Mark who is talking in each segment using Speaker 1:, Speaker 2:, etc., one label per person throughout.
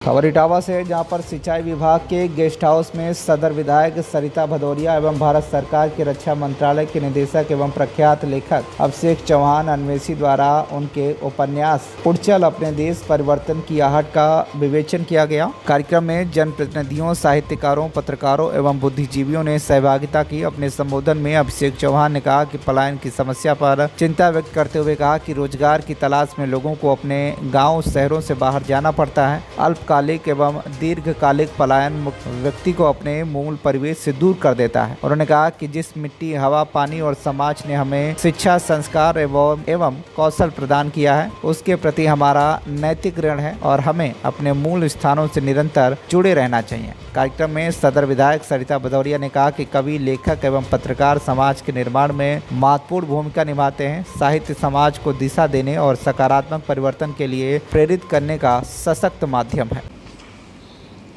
Speaker 1: खबर इटावा से है, जहां पर सिंचाई विभाग के गेस्ट हाउस में सदर विधायक सरिता भदौरिया एवं भारत सरकार के रक्षा मंत्रालय के निदेशक एवं प्रख्यात लेखक अभिषेक चौहान अन्वेषी द्वारा उनके उपन्यास उड़चल अपने देश परिवर्तन की आहट का विवेचन किया गया। कार्यक्रम में जनप्रतिनिधियों, साहित्यकारों, पत्रकारों एवं बुद्धिजीवियों ने सहभागिता की। अपने संबोधन में अभिषेक चौहान ने कहा कि पलायन की समस्या पर चिंता व्यक्त करते हुए कहा कि रोजगार की तलाश में लोगों को अपने गाँव शहरों से बाहर जाना पड़ता है। अल्पकालिक एवं दीर्घकालिक पलायन व्यक्ति को अपने मूल परिवेश से दूर कर देता है। उन्होंने कहा कि जिस मिट्टी, हवा, पानी और समाज ने हमें शिक्षा, संस्कार एवं कौशल प्रदान किया है, उसके प्रति हमारा नैतिक ऋण है और हमें अपने मूल स्थानों से निरंतर जुड़े रहना चाहिए। कार्यक्रम में सदर विधायक सरिता भदौरिया ने कहा कि कवि, लेखक एवं पत्रकार समाज के निर्माण में महत्वपूर्ण भूमिका निभाते हैं। साहित्य समाज को दिशा देने और सकारात्मक परिवर्तन के लिए प्रेरित करने का सशक्त माध्यम है।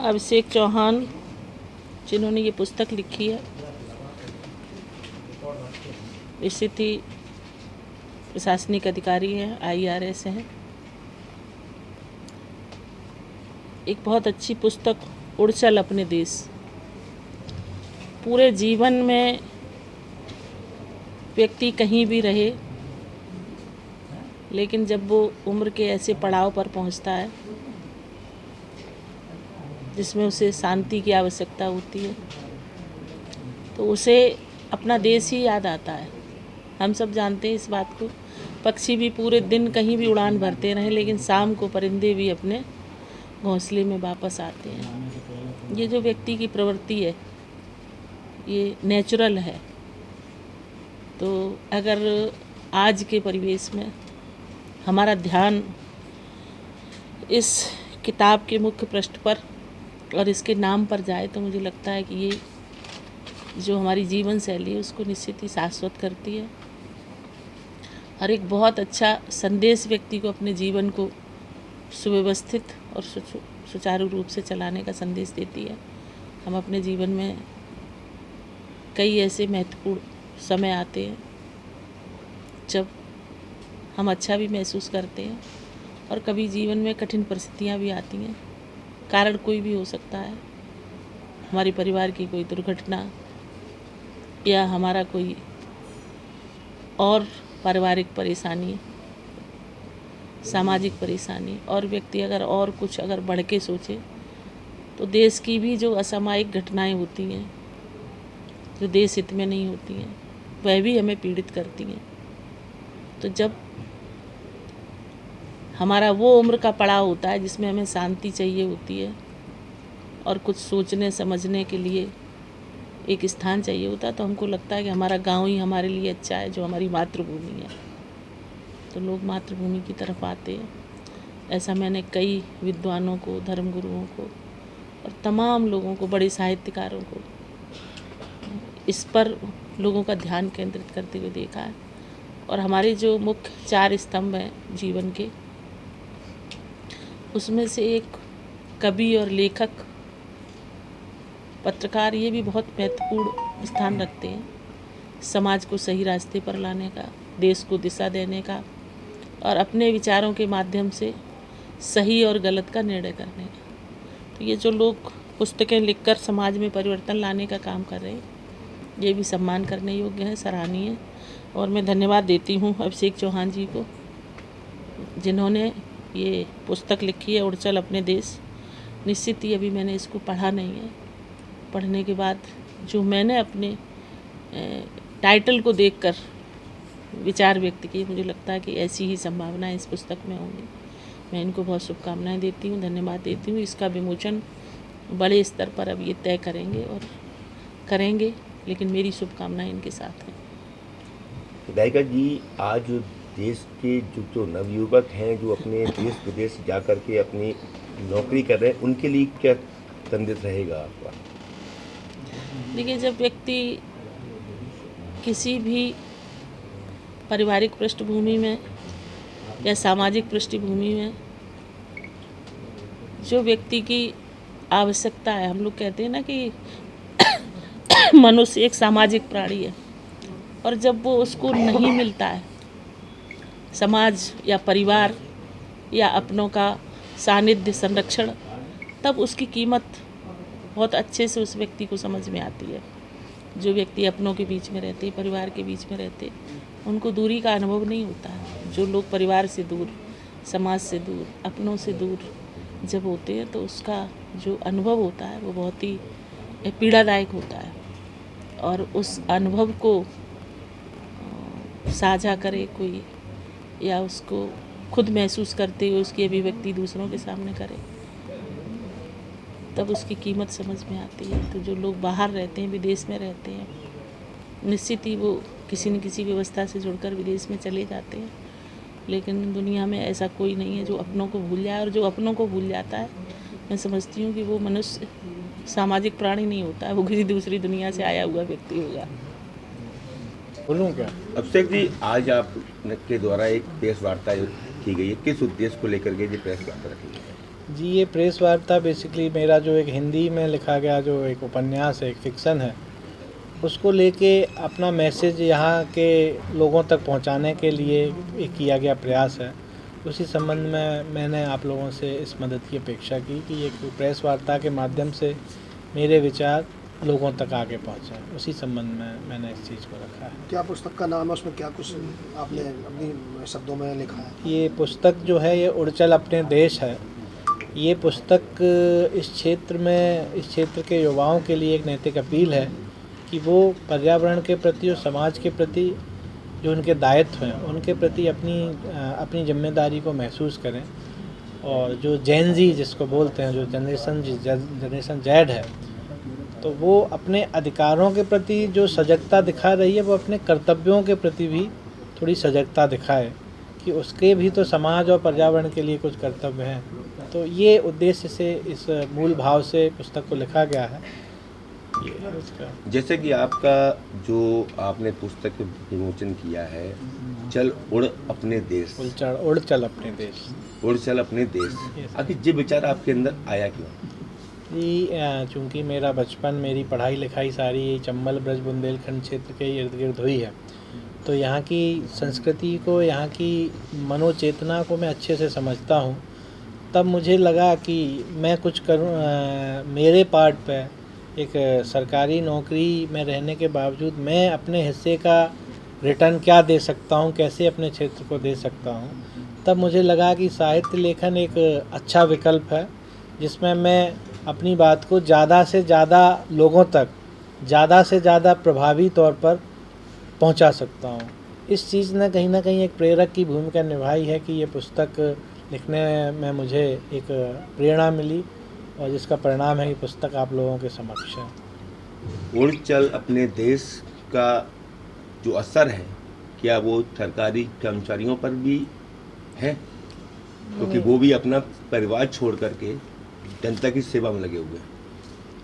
Speaker 2: अभिषेक चौहान जिन्होंने ये पुस्तक लिखी है, स्थिति प्रशासनिक अधिकारी हैं, IRS हैं। एक बहुत अच्छी पुस्तक उड़चल अपने देश। पूरे जीवन में व्यक्ति कहीं भी रहे, लेकिन जब वो उम्र के ऐसे पड़ाव पर पहुंचता है जिसमें उसे शांति की आवश्यकता होती है, तो उसे अपना देश ही याद आता है। हम सब जानते हैं इस बात को। पक्षी भी पूरे दिन कहीं भी उड़ान भरते रहें, लेकिन शाम को परिंदे भी अपने घोंसले में वापस आते हैं। ये जो व्यक्ति की प्रवृत्ति है, ये नेचुरल है। तो अगर आज के परिवेश में हमारा ध्यान इस किताब के मुख्य पृष्ठ पर और इसके नाम पर जाए, तो मुझे लगता है कि ये जो हमारी जीवन शैली है उसको निश्चित ही शाश्वत करती है और एक बहुत अच्छा संदेश व्यक्ति को अपने जीवन को सुव्यवस्थित और सुचारू रूप से चलाने का संदेश देती है। हम अपने जीवन में कई ऐसे महत्वपूर्ण समय आते हैं जब हम अच्छा भी महसूस करते हैं और कभी जीवन में कठिन परिस्थितियाँ भी आती हैं। कारण कोई भी हो सकता है, हमारे परिवार की कोई दुर्घटना या हमारा कोई और पारिवारिक परेशानी, सामाजिक परेशानी, और व्यक्ति अगर बढ़ के सोचे तो देश की भी जो असामयिक घटनाएं होती हैं, जो देश हित में नहीं होती हैं, वह भी हमें पीड़ित करती हैं। तो जब हमारा वो उम्र का पड़ाव होता है जिसमें हमें शांति चाहिए होती है और कुछ सोचने समझने के लिए एक स्थान चाहिए होता है, तो हमको लगता है कि हमारा गांव ही हमारे लिए अच्छा है, जो हमारी मातृभूमि है। तो लोग मातृभूमि की तरफ आते हैं। ऐसा मैंने कई विद्वानों को, धर्मगुरुओं को और तमाम लोगों को, बड़े साहित्यकारों को इस पर लोगों का ध्यान केंद्रित करते हुए देखा है। और हमारे जो मुख्य 4 स्तंभ हैं जीवन के, उसमें से एक कवि और लेखक, पत्रकार, ये भी बहुत महत्वपूर्ण स्थान रखते हैं। समाज को सही रास्ते पर लाने का, देश को दिशा देने का और अपने विचारों के माध्यम से सही और गलत का निर्णय करने का। तो ये जो लोग पुस्तकें लिखकर समाज में परिवर्तन लाने का काम कर रहे हैं, ये भी सम्मान करने योग्य है, सराहनीय है। और मैं धन्यवाद देती हूँ अभिषेक चौहान जी को, जिन्होंने ये पुस्तक लिखी है उड़चल अपने देश। निश्चित ही अभी मैंने इसको पढ़ा नहीं है। पढ़ने के बाद जो मैंने अपने टाइटल को देखकर विचार व्यक्त किए, मुझे लगता है कि ऐसी ही संभावनाएं इस पुस्तक में होंगी। मैं इनको बहुत शुभकामनाएं देती हूँ, धन्यवाद देती हूँ। इसका विमोचन बड़े स्तर पर अब ये तय करेंगे, लेकिन मेरी शुभकामनाएं इनके साथ हैं।
Speaker 3: विधायिका जी, आज देश के जो नवयुवक हैं, जो अपने देश विदेश जा कर के अपनी नौकरी कर रहे हैं, उनके लिए क्या संदेश रहेगा आपका?
Speaker 2: देखिए, जब व्यक्ति किसी भी पारिवारिक पृष्ठभूमि में या सामाजिक पृष्ठभूमि में जो व्यक्ति की आवश्यकता है, हम लोग कहते हैं ना कि मनुष्य एक सामाजिक प्राणी है, और जब वो उसको नहीं मिलता है, समाज या परिवार या अपनों का सानिध्य, संरक्षण, तब उसकी कीमत बहुत अच्छे से उस व्यक्ति को समझ में आती है। जो व्यक्ति अपनों के बीच में रहते, परिवार के बीच में रहते, उनको दूरी का अनुभव नहीं होता है। जो लोग परिवार से दूर, समाज से दूर, अपनों से दूर जब होते हैं तो उसका जो अनुभव होता है वो बहुत ही पीड़ादायक होता है। और उस अनुभव को साझा करे कोई, या उसको खुद महसूस करते हुए उसकी अभिव्यक्ति दूसरों के सामने करे, तब उसकी कीमत समझ में आती है। तो जो लोग बाहर रहते हैं, विदेश में रहते हैं, निश्चित ही वो किसी न किसी व्यवस्था से जुड़कर विदेश में चले जाते हैं, लेकिन दुनिया में ऐसा कोई नहीं है जो अपनों को भूल जाए। और जो अपनों को भूल जाता है, मैं समझती हूँ कि वो मनुष्य सामाजिक प्राणी नहीं होता है, वो किसी दूसरी दुनिया से आया हुआ व्यक्ति होगा।
Speaker 4: बोलूँ क्या?
Speaker 3: अभिषेक जी, आज आप के द्वारा एक प्रेस वार्ता की गई है, किस उद्देश्य को लेकर के ये प्रेस वार्ता रखी गई है?
Speaker 4: जी, ये प्रेस वार्ता बेसिकली मेरा जो एक हिंदी में लिखा गया जो एक उपन्यास है, एक फिक्सन है, उसको लेके अपना मैसेज यहाँ के लोगों तक पहुँचाने के लिए एक किया गया प्रयास है। उसी संबंध में मैंने आप लोगों से इस मदद की अपेक्षा की कि एक प्रेस वार्ता के माध्यम से मेरे विचार लोगों तक आगे पहुँचे। उसी संबंध में मैंने इस चीज़ को रखा है।
Speaker 5: क्या पुस्तक का नाम है, उसमें क्या कुछ आपने अपनी शब्दों में लिखा है?
Speaker 4: ये पुस्तक जो है ये उड़ चल अपने देश है। ये पुस्तक इस क्षेत्र के युवाओं के लिए एक नैतिक अपील है कि वो पर्यावरण के प्रति और समाज के प्रति जो उनके दायित्व हैं उनके प्रति अपनी जिम्मेदारी को महसूस करें। और जो जेन जी जिसको बोलते हैं, जो जनरेशन जेड है, तो वो अपने अधिकारों के प्रति जो सजगता दिखा रही है, वो अपने कर्तव्यों के प्रति भी थोड़ी सजगता दिखाए कि उसके भी तो समाज और पर्यावरण के लिए कुछ कर्तव्य हैं। तो ये उद्देश्य से इस मूल भाव से पुस्तक को लिखा गया है। ये है उसका।
Speaker 3: जैसे कि आपका जो आपने पुस्तक विमोचन किया है, चल उड़ अपने देश,
Speaker 4: उड़ चल अपने देश,
Speaker 3: उड़ चल अपने देश, आखिर ये विचार आपके अंदर आया क्यों?
Speaker 4: जी, चूँकि मेरा बचपन, मेरी पढ़ाई लिखाई सारी चंबल ब्रज बुंदेलखंड क्षेत्र के इर्द गिर्द हुई है, तो यहाँ की संस्कृति को, यहाँ की मनोचेतना को मैं अच्छे से समझता हूँ। तब मुझे लगा कि मैं कुछ करूँ, मेरे पार्ट पे एक सरकारी नौकरी में रहने के बावजूद मैं अपने हिस्से का रिटर्न क्या दे सकता हूँ, कैसे अपने क्षेत्र को दे सकता हूँ। तब मुझे लगा कि साहित्य लेखन एक अच्छा विकल्प है जिसमें मैं अपनी बात को ज़्यादा से ज़्यादा लोगों तक, ज़्यादा से ज़्यादा प्रभावी तौर पर पहुंचा सकता हूं। इस चीज़ ने कहीं ना कहीं एक प्रेरक की भूमिका निभाई है कि ये पुस्तक लिखने में मुझे एक प्रेरणा मिली और जिसका परिणाम है कि पुस्तक आप लोगों के समक्ष है।
Speaker 3: उड़ चल अपने देश का जो असर है, क्या वो सरकारी कर्मचारियों पर भी है? क्योंकि वो भी अपना परिवार छोड़ करके जनता की सेवा में लगे हुए हैं।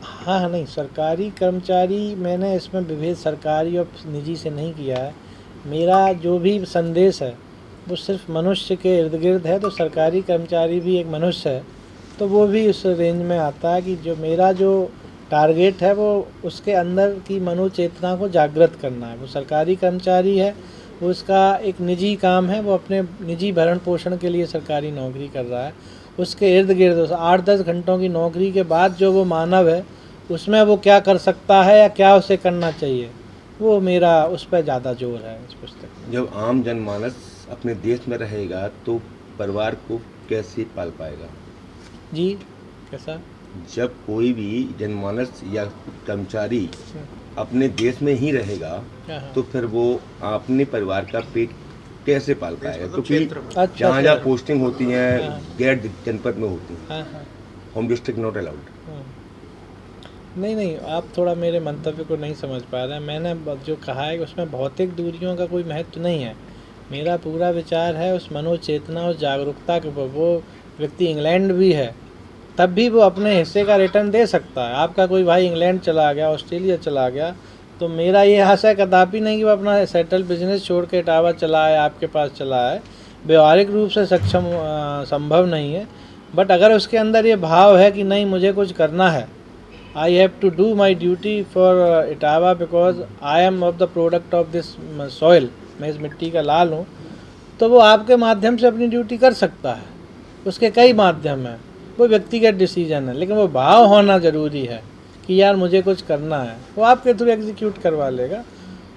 Speaker 4: हाँ, नहीं, सरकारी कर्मचारी, मैंने इसमें विभेद सरकारी और निजी से नहीं किया है। मेरा जो भी संदेश है वो सिर्फ मनुष्य के इर्द गिर्द है, तो सरकारी कर्मचारी भी एक मनुष्य है, तो वो भी उस रेंज में आता है कि जो मेरा जो टारगेट है वो उसके अंदर की मनोचेतना को जागृत करना है। वो सरकारी कर्मचारी है, वो उसका एक निजी काम है, वो अपने निजी भरण पोषण के लिए सरकारी नौकरी कर रहा है। उसके इर्द गिर्द 8-10 घंटों की नौकरी के बाद जो वो मानव है उसमें वो क्या कर सकता है या क्या उसे करना चाहिए, वो मेरा उस पर ज़्यादा जोर है इस पुस्तक में।
Speaker 3: जब आम जनमानस अपने देश में रहेगा तो परिवार को कैसे पाल पाएगा?
Speaker 4: जी, कैसा?
Speaker 3: जब कोई भी जनमानस या कर्मचारी अपने देश में ही रहेगा तो फिर वो अपने परिवार का पेट कैसे पाल पाएगा? क्योंकि जहाँ जहाँ पोस्टिंग होती हैं गैर जनपद में होती हैं, होम डिस्ट्रिक्ट नॉट अलाउड।
Speaker 4: नहीं, आप थोड़ा मेरे मंतव्य को नहीं समझ पा रहे हैं। मैंने जो कहा है उसमें भौतिक दूरियों का कोई महत्व नहीं है। मेरा पूरा विचार है उस मनोचेतना और जागरूकता के ऊपर। वो व्यक्ति इंग्लैंड भी है तब भी वो अपने हिस्से का रिटर्न दे सकता है। आपका कोई भाई इंग्लैंड चला गया, ऑस्ट्रेलिया चला गया, तो मेरा ये आशय कदापि नहीं कि वो अपना सेटल बिजनेस छोड़ के इटावा चला है, आपके पास चला है। व्यवहारिक रूप से सक्षम संभव नहीं है, बट अगर उसके अंदर ये भाव है कि नहीं, मुझे कुछ करना है, I have to do my duty for Etawah because I am of the product of this soil, मैं इस मिट्टी का लाल हूँ, तो वो आपके माध्यम से अपनी ड्यूटी कर सकता है। उसके कई माध्यम हैं। वो व्यक्तिगत डिसीजन है, लेकिन वो भाव होना ज़रूरी है कि यार मुझे कुछ करना है, वो आपके थ्रू एग्जीक्यूट करवा लेगा।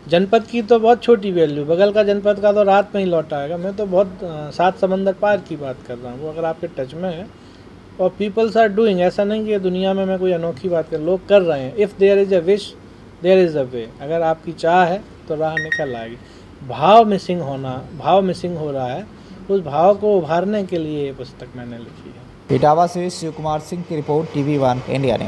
Speaker 4: जनपद की तो बहुत छोटी वैल्यू, बगल का जनपद का तो रात में ही लौट आएगा। मैं तो बहुत 7 समंदर पार की बात कर रहा हूँ। वो अगर आपके टच में है और पीपल्स आर डूइंग, ऐसा नहीं कि दुनिया में मैं कोई अनोखी बात कर, लोग कर रहे हैं। If there is a wish there is a way. अगर आपकी चाह है तो राह निकल आएगी। भाव मिसिंग हो रहा है, उस भाव को उभारने के लिए ये पुस्तक मैंने लिखी है।
Speaker 1: इटावा से शिव कुमार सिंह की रिपोर्ट, TV1 इंडिया न्यूज।